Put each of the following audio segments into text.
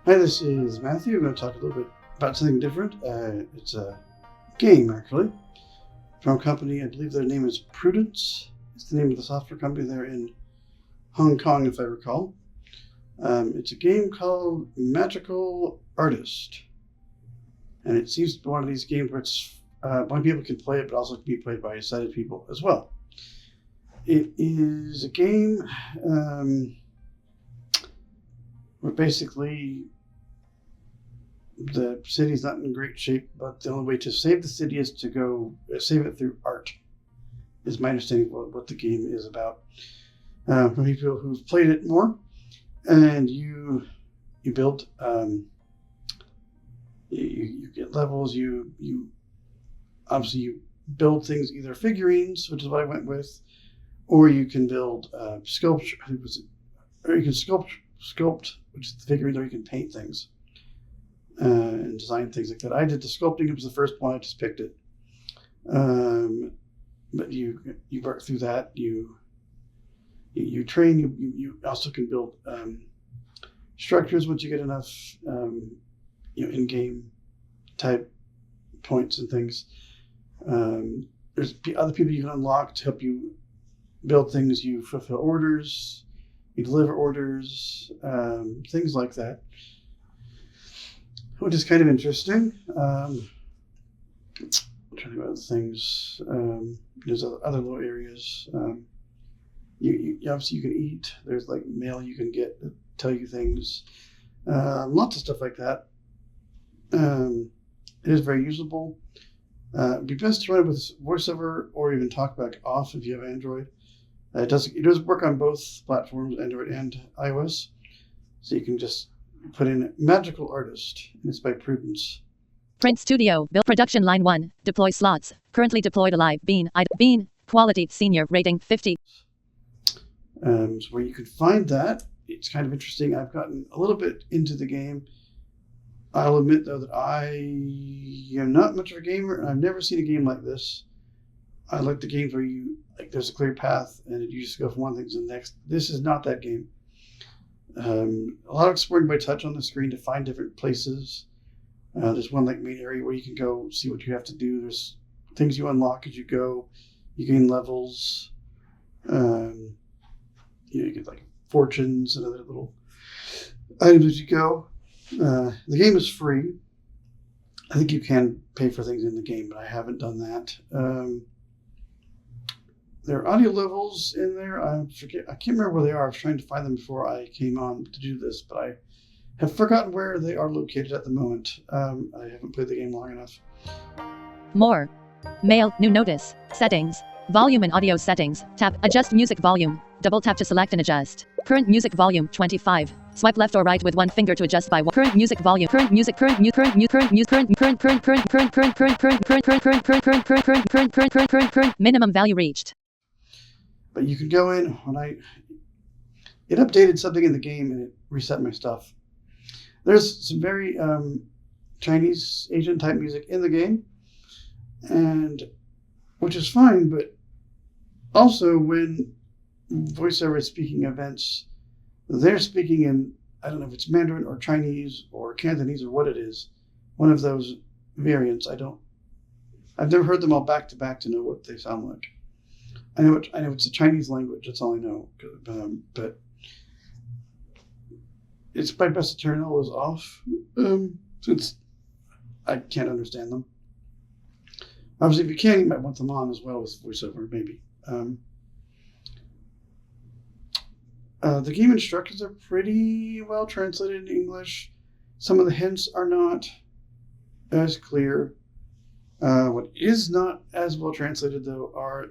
Hi, this is Matthew. I'm going to talk a little bit about something different. It's a game, actually, from a company. I believe their name is Prudence. It's the name of the software company. They're in Hong Kong, if I recall. It's a game called Magical Artist. And it seems to be one of these games where it's blind people can play it, but also can be played by sighted people as well. It is a game where basically the city's not in great shape, but the only way to save the city is to go save it through art, is my understanding of what the game is about. From people who've played it more, and you build, you get levels, you obviously you build things, either figurines, which is what I went with, or you can build sculpture, or you can sculpt, which is the figurines, or you can paint things and design things like that. I did the sculpting. It was the first one. I just picked it. But you work through that. You train. You also can build structures once you get enough in-game type points and things. There's other people you can unlock to help you build things. You fulfill orders. You deliver orders. Things like that, which is kind of interesting. I'm trying to think about other things. There's other little areas. You obviously you can eat. There's like mail you can get that tell you things. Lots of stuff like that. It is very usable. It'd be best to run it with VoiceOver or even TalkBack off if you have Android. It does work on both platforms, Android and iOS. So you can just put in Magical Artist, and it's by Prudence. Print Studio, build production line 1, deploy slots, currently deployed alive, Bean, quality, senior, rating 50. So where you could find that, it's kind of interesting. I've gotten a little bit into the game. I'll admit, though, that I am not much of a gamer, and I've never seen a game like this. I like the games where there's a clear path, and you just go from one thing to the next. This is not that game. A lot of exploring by touch on the screen to find different places. There's one main area where you can go see what you have to do. There's things you unlock as you go. You gain levels. You get fortunes and other little items as you go. The game is free. I think you can pay for things in the game, but I haven't done that. There are audio levels in there. I can't remember where they are. I was trying to find them before I came on to do this, but I have forgotten where they are located at the moment. I haven't played the game long enough. More. Mail, new notice, settings, volume and audio settings, tap, adjust music volume, double tap to select and adjust. Current music volume, 25. Swipe left or right with one finger to adjust by one. Current music volume, minimum value reached. But you can go in it updated something in the game and it reset my stuff. There's some very Chinese Asian type music in the game, and which is fine, but also when VoiceOver is speaking events, they're speaking in, I don't know if it's Mandarin or Chinese or Cantonese or what it is, one of those variants. I've never heard them all back to back to know what they sound like. I know it's a Chinese language. That's all I know. But it's probably best to turn all those off since I can't understand them. Obviously, if you can, you might want them on as well with VoiceOver, maybe. The game instructions are pretty well translated in English. Some of the hints are not as clear. What is not as well translated, though, are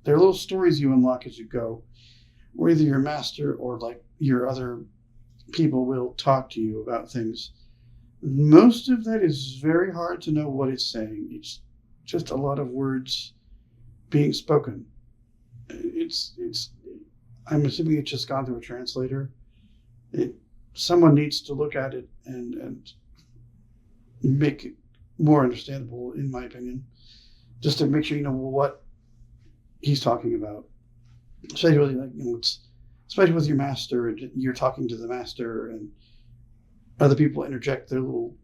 there are little stories you unlock as you go, where either your master or your other people will talk to you about things. Most of that is very hard to know what it's saying. It's just a lot of words being spoken. I'm assuming it's just gone through a translator. Someone needs to look at it and make it more understandable, in my opinion, just to make sure you know what he's talking about. Especially especially with your master, and you're talking to the master, and other people interject their little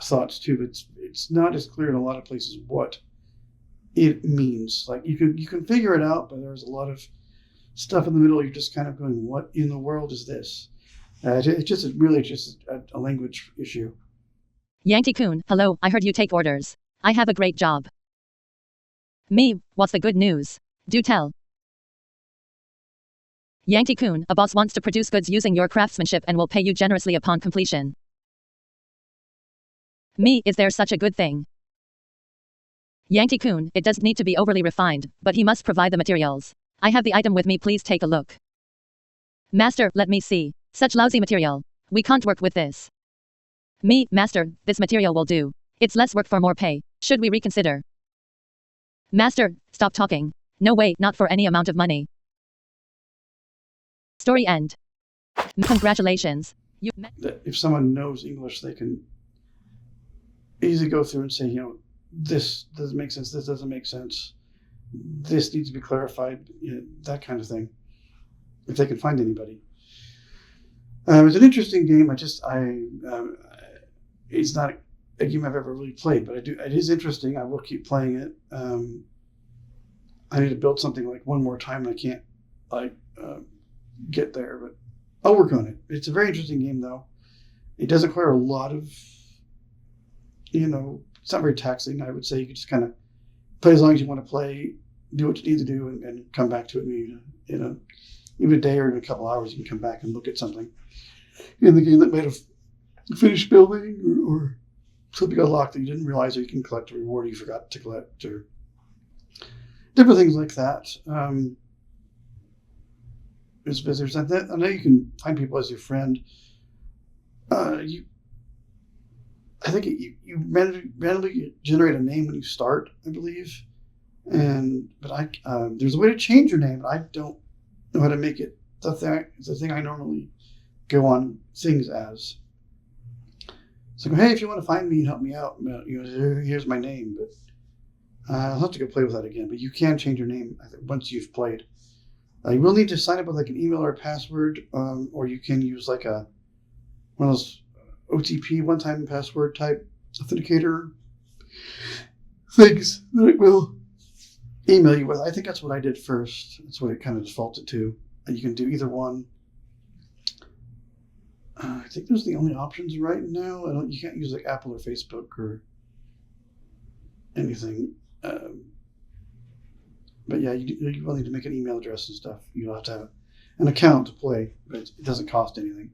thoughts too. It's not as clear in a lot of places what it means. Like you can figure it out, but there's a lot of stuff in the middle. You're just kind of going, what in the world is this? It's really just a language issue. Yankee-kun, hello, I heard you take orders. I have a great job. Me, what's the good news? Do tell. Yankee-kun, a boss wants to produce goods using your craftsmanship and will pay you generously upon completion. Me, is there such a good thing? Yankee-kun, it does need to be overly refined, but he must provide the materials. I have the item with me, please take a look. Master, let me see. Such lousy material. We can't work with this. Me, master, this material will do. It's less work for more pay. Should we reconsider? Master, stop talking. No way, not for any amount of money. Story end. Congratulations. If someone knows English, they can easily go through and say, this doesn't make sense, this doesn't make sense, this needs to be clarified, that kind of thing, if they can find anybody. It's an interesting game. It's not a game I've ever really played, but it is interesting. I will keep playing it. I need to build something like one more time, and I can't get there, but I'll work on it. It's a very interesting game, though. It doesn't require a lot of, it's not very taxing. I would say you can just kind of play as long as you want to play, do what you need to do, and come back to it. Even a day or in a couple hours, you can come back and look at something in the game that might have finished building or something got locked that you didn't realize, or you can collect a reward you forgot to collect, or different things like that. There's visitors. I know you can find people as your friend. I think you randomly generate a name when you start, I believe. But there's a way to change your name. I don't know how to make it the thing I normally go on things as. So, hey, if you want to find me and help me out, here's my name. But I'll have to go play with that again. But you can change your name once you've played. You will need to sign up with like an email or a password, or you can use like one of those OTP, one-time password type authenticator things that it will email you with. I think that's what I did first. That's what it kind of defaulted to. And you can do either one. I think those are the only options right now. You can't use like Apple or Facebook or anything. But yeah, you will need to make an email address and stuff. You'll have to have an account to play, but it doesn't cost anything.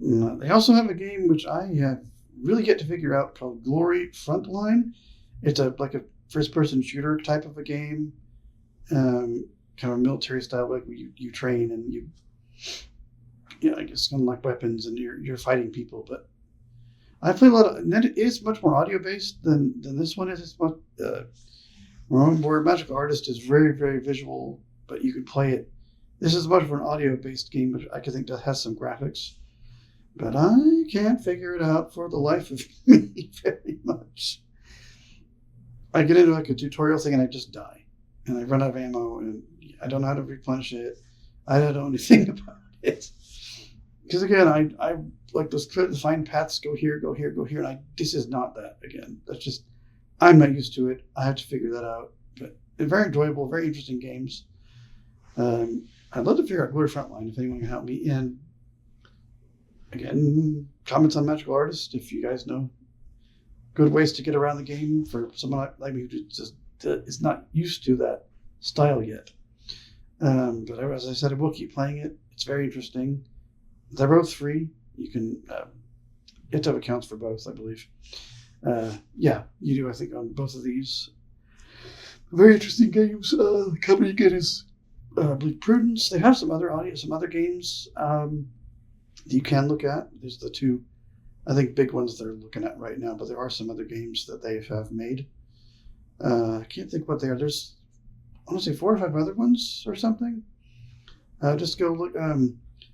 They also have a game which I have really yet to figure out called Glory Frontline. It's like a first-person shooter type of a game, kind of a military style, like you train and I guess kind of like weapons and you're fighting people. But I play a lot of, and it is much more audio based than this one is. It's much where Magical Artist is very, very visual, but you can play it. This is much more an audio based game, which I think that has some graphics. But I can't figure it out for the life of me very much. I get into like a tutorial thing and I just die. And I run out of ammo and I don't know how to replenish it. I don't know anything about it. Because again, I like those clear defined paths, go here, go here, go here. And this is not that again. That's just, I'm not used to it. I have to figure that out. But they're very enjoyable, very interesting games. I'd love to figure out Glory Frontline if anyone can help me. And again, comments on Magical Artist if you guys know good ways to get around the game for someone like me who just is not used to that style yet. But as I said, I will keep playing it. It's very interesting. They're both free. You can get to have accounts for both, I believe. Yeah, you do, I think, on both of these. Very interesting games. The company again is, I believe, Prudence. They have some other games that you can look at. There's the two, I think, big ones they're looking at right now, but there are some other games that they have made. I can't think what they are. There's, I want to say 4 or 5 other ones or something. Just go look,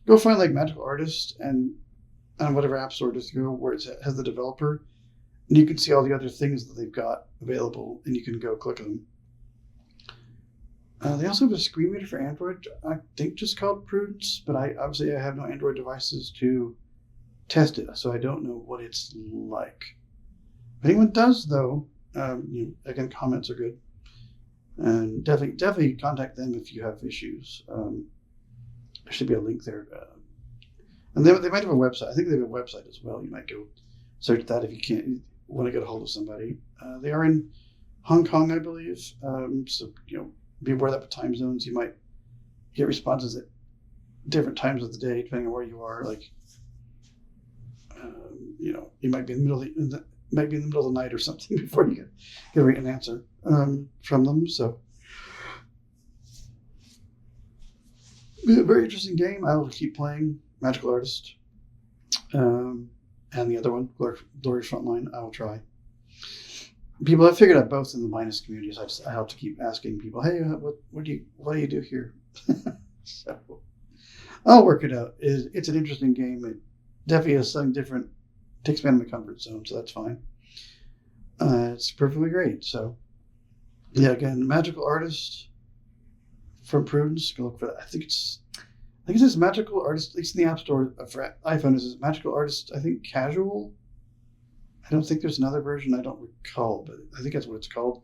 go find like Magical Artist and on whatever app store, just go where it has the developer, and you can see all the other things that they've got available, and you can go click them. They also have a screen reader for Android, I think just called Prudence, but I have no Android devices to test it, so I don't know what it's like. If anyone does, though, again, comments are good, and definitely contact them if you have issues. There should be a link there, and they might have a website. I think they have a website as well. You might go search that if you can't want to get a hold of somebody. They are in Hong Kong, I believe. So be aware that with time zones, you might get responses at different times of the day, depending on where you are. Like, you might be in the middle of the night or something before you get an answer from them. So, yeah, very interesting game. I will keep playing Magical Artist, and the other one, Glorious Frontline. I will try. People have figured out both in the Minus community. So I have to keep asking people, "Hey, what do you do here?" So I'll work it out. It's an interesting game. It definitely has something different. Takes me out of my comfort zone, so that's fine. It's perfectly great. So, yeah, again, Magical Artist from Prudence. Go look for that. I think it says Magical Artist, at least in the App Store for iPhone. It says Magical Artist, I think, Casual. I don't think there's another version. I don't recall, but I think that's what it's called.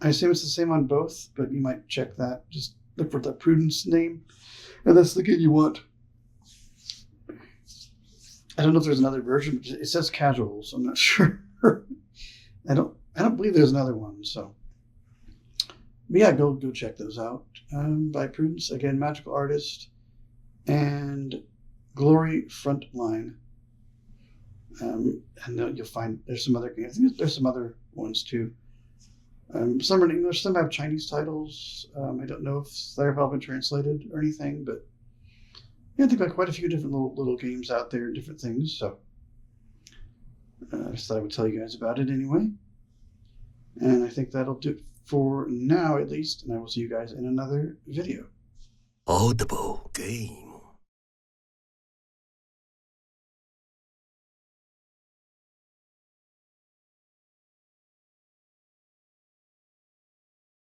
I assume it's the same on both, but you might check that. Just look for the Prudence name, and that's the game you want. I don't know if there's another version, but it says Casual, so I'm not sure. I don't believe there's another one. So, but yeah, go check those out. By Prudence, again, Magical Artist and Glory Frontline. And you'll find there's some other games. I think there's some other ones too. Some are in English, some have Chinese titles. I don't know if they've all been translated or anything, but yeah, I think got quite a few different little games out there, different things. So I just thought I would tell you guys about it anyway. And I think that'll do it for now, at least. And I will see you guys in another video. Audible game.